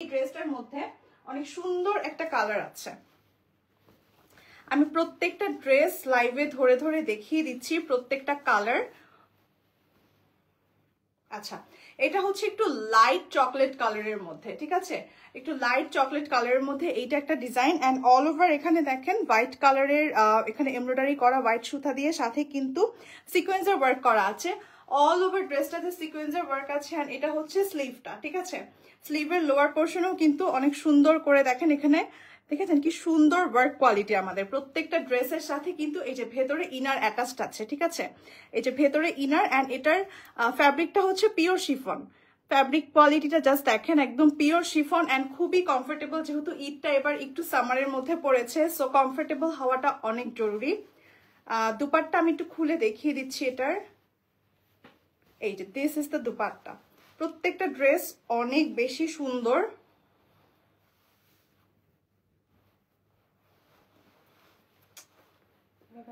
এই ড্রেসটার মধ্যে অনেক সুন্দর একটা কালার আছে। আমি প্রত্যেকটা ড্রেস লাইভে ধরে ধরে দেখিয়ে দিচ্ছি প্রত্যেকটা কালার। আচ্ছা, এটা হচ্ছে একটু লাইট চকলেট কালারের মধ্যে, ঠিক আছে, একটু লাইট চকলেট কালারের মধ্যে এইটা একটা ডিজাইন। অ্যান্ড অল ওভার এখানে দেখেন হোয়াইট কালারের এখানে এমব্রয়ডারি করা হোয়াইট সুতা দিয়ে, সাথে কিন্তু সিকোয়েন্সের ওয়ার্ক করা আছে। অল ওভার ড্রেসটাতে সিকোয়েন্সের ওয়ার্ক আছে। অ্যান্ড এটা হচ্ছে স্লিভটা, ঠিক আছে, স্লিভের লোয়ার পোর্শনেও কিন্তু অনেক সুন্দর করে দেখেন এখানে দেখেছেন কি সুন্দর ওয়ার্ক কোয়ালিটি। আমাদের প্রত্যেকটা ড্রেসের সাথে কিন্তু এই যে ভেতরে ইনার অ্যাটাচড আছে, ঠিক আছে, এই যে ভেতরে ইনার। অ্যান্ড এটার ফ্যাব্রিকটা হচ্ছে পিওর শিফন। ফ্যাব্রিক কোয়ালিটিটা জাস্ট দেখেন, একদম পিওর শিফন অ্যান্ড খুবই কমফোর্টেবল। যেহেতু ঈদটা এবার একটু সামারের মধ্যে পড়েছে, সো কমফোর্টেবল হওয়াটা অনেক জরুরি। দুপাট্টা আমি একটু খুলে দেখিয়ে দিচ্ছি এটার। এই যে দিস ইজ দ্য দুপাট্টা। প্রত্যেকটা ড্রেস অনেক বেশি সুন্দর।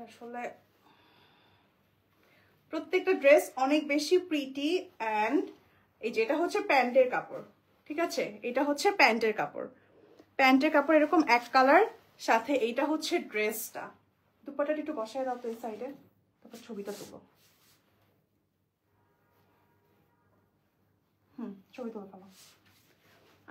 আসলে প্রত্যেকটা ড্রেস অনেক বেশি প্রিটি। অ্যান্ড এই যে এটা হচ্ছে প্যান্টের কাপড়, ঠিক আছে, এটা হচ্ছে প্যান্টের কাপড়। প্যান্টের কাপড় এরকম এক কালার, সাথে এইটা হচ্ছে ড্রেসটা। দুপাট্টাটা একটু বসায় দাও তো এই সাইডে, তারপর ছবিটা তুলো। ছবি তুলো কেন।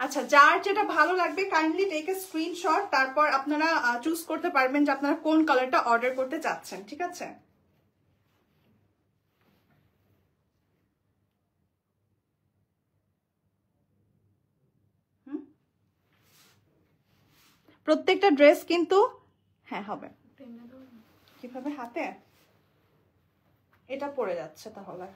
আচ্ছা, যার যেটা ভালো লাগবে কাইন্ডলি টেক এ স্ক্রিনশট, তারপর আপনারা চুজ করতে পারবেন যে আপনারা কোন কালারটা অর্ডার করতে চাচ্ছেন, ঠিক আছে। প্রত্যেকটা ড্রেস কিন্তু হ্যাঁ হবে। কিভাবে হাতে এটা পড়ে যাচ্ছে তাহলে।